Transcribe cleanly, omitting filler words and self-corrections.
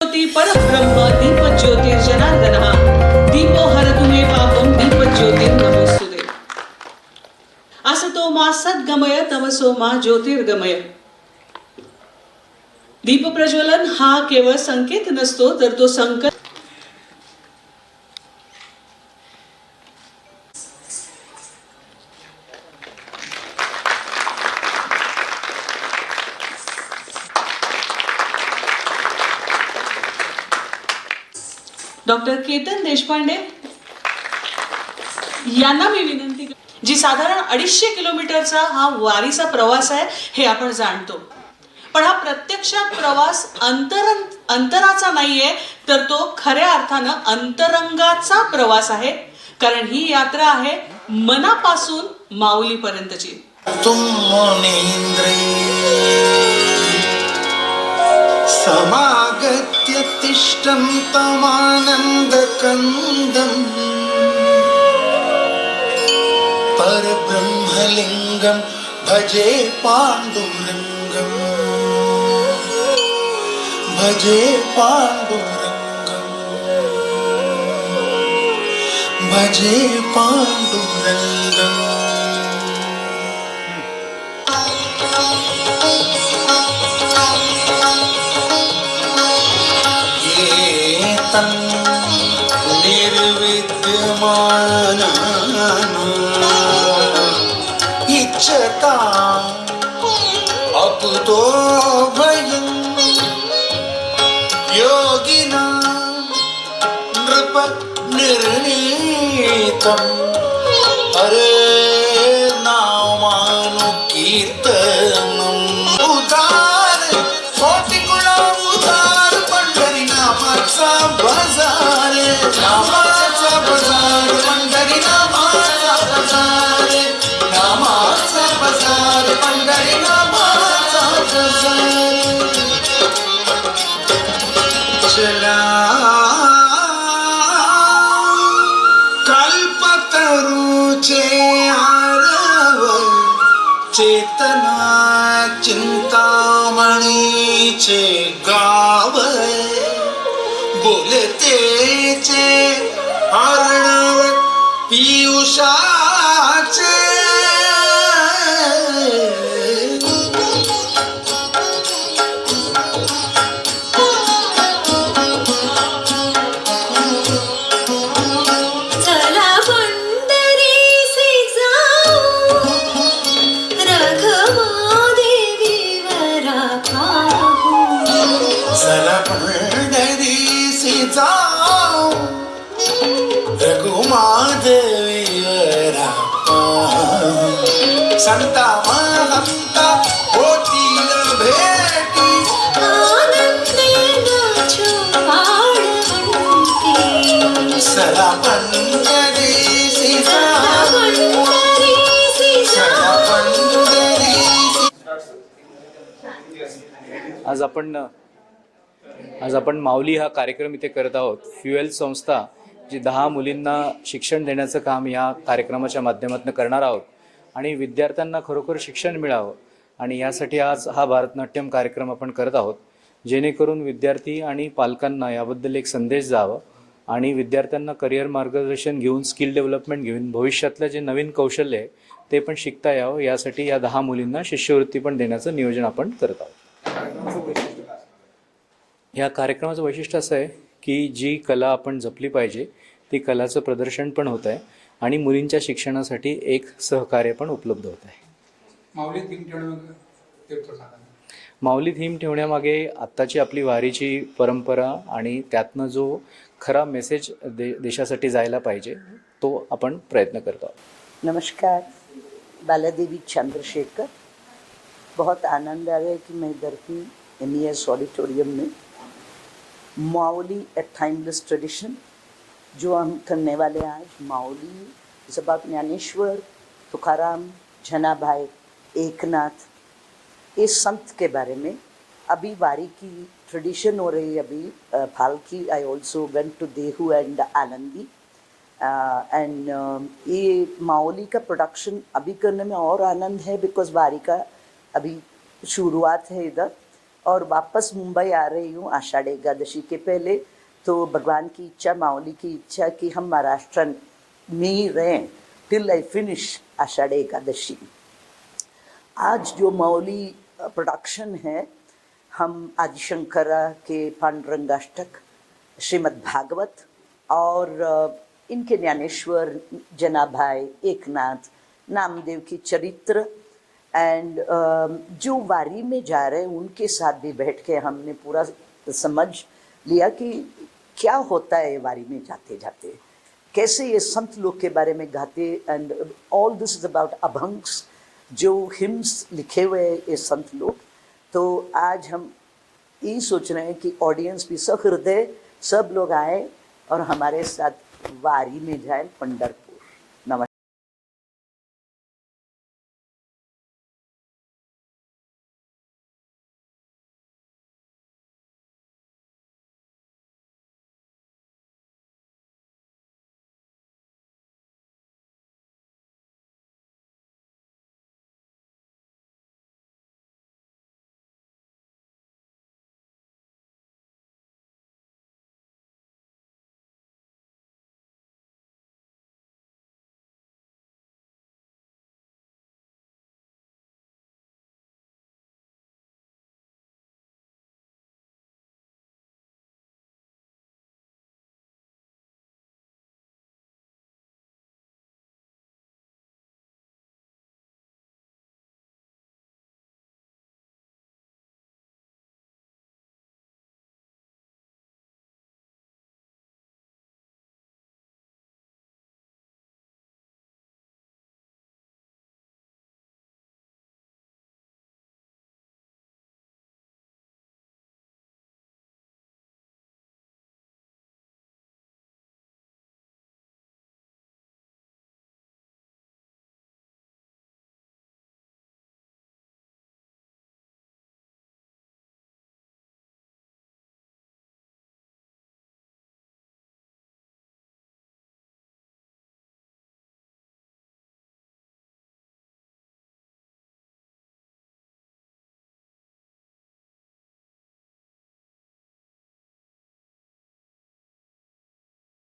ज्योति परब्रह्म दीप ज्योतिर्जनार्दनः दीपो हरतु मे पापं दीप ज्योतिर्नमोस्तुते। असतो मा सद्गमय तमसो मा ज्योतिर्गमय। दीप प्रज्वलन हा केवळ संकेत नसतो तर तो संकल्प डॉक्टर केतन देशपांडे यांना मी विनंती जी साधारण 250 किलोमीटरचा हा वारीचा प्रवास आहे हे आपण जाणतो, पण हा प्रत्यक्षात प्रवास अंतराचा नाहीये तर तो खऱ्या अर्थानं अंतरंगाचा प्रवास आहे, कारण ही यात्रा आहे मनापासून माऊलीपर्यंतची. समागत्य तिष्ठं तमानन्दकन्दम् परब्रह्मलिङ्गं भजे पाण्डुरङ्गम् भजे पाण्डुरङ्गम् भजे पाण्डुरङ्गम्. निर्विद्यमाना इच्छता अकुतो भयं योगिना नृप निर्णीतम् हरे नामानुकीर्तनम्. उदार कोटिकुळा उदार पंढरी नामाचा बाजार नामाचा बाजार पंढरी नामाचा बाजार नामाचा बाजार पंढरी नामाचा बाजार. चला कल्पतरूचे आरव चेतना चिंतामणीचे गाव बोलतेचे अर्णव पियुषाचे संता महंता होतील भेटी सला पंढरीसी आज आपण माऊली हा कार्यक्रम इथे करत आहोत. फ्युएल संस्था जी 10 मुलींना शिक्षण देण्याचं काम या कार्यक्रमाच्या माध्यमातून करणार आहोत आणि विद्यार्थ्यांना खरोखर शिक्षण मिळावं आणि यासाठी आज हा भारतनाट्यम कार्यक्रम आपण करत आहोत, जेणेकरून विद्यार्थी आणि पालकांना याबद्दल एक संदेश जावं आणि विद्यार्थ्यांना करिअर मार्गदर्शन घेऊन स्किल डेव्हलपमेंट घेऊन भविष्यातलं जे नवीन कौशल्य आहे ते पण शिकता यावं, यासाठी या 10 मुलींना शिष्यवृत्ती पण देण्याचं नियोजन आपण करत आहोत. या कार्यक्रमाचं वैशिष्ट्य असं आहे की जी कला आपण जपली पाहिजे ती कलाचं प्रदर्शन पण होत आहे आणि मुलींच्या शिक्षणासाठी एक सहकार्य पण उपलब्ध होत आहे. माऊली थीम ठेवण्यामागे आत्ताची आपली वारीची परंपरा आणि त्यातनं जो खरा मेसेज देशासाठी जायला पाहिजे तो आपण प्रयत्न करतो आहोत. नमस्कार, बालादेवी चंद्रशेखर. बहुत आनंद आ रहा है कि मैं इधर ही MES ऑडिटोरियम में माऊली ए टाइमलेस ट्रेडिशन जो हम करने वाले हैं आज. माऊली इस अबाउट ज्ञानेश्वर, तुकाराम, जनाभाई, एकनाथ, इस संत के बारे में. अभी वारी की ट्रेडिशन हो रही है. अभी फाल्की I also went to Dehu and Alandi and ये माओली का प्रोडक्शन अभी करने में और आनंद है बिकॉज वारी का अभी शुरुआत है इधर. और वापस मुंबई आ रही हूँ आषाढ़ एकादशी के पहले। तो भगवान की इच्छा, माऊली की इच्छा कि हम महाराष्ट्र में ही रहें टिल आई फिनिश आषाढ़ एकादशी। आज जो माऊली प्रोडक्शन है, हम आदिशंकरा के पांडुरंगाष्टक, श्रीमद् भागवत और इनके ज्ञानेश्वर, जनाभाई, एकनाथ, नामदेव की चरित्र एंड जो वारी में जा रहे हैं उनके साथ भी बैठ के हमने पूरा समझ लिया कि क्या होता है वारी में जाते जाते, कैसे ये संत लोग के बारे में गाते। And all this is about abhangs, जो हिम्स लिखे हुए ये संत लोग। तो आज हम यही सोच रहे हैं कि ऑडियंस भी सहृदय सब लोग आए और हमारे साथ वारी में जाए पंढरपुर।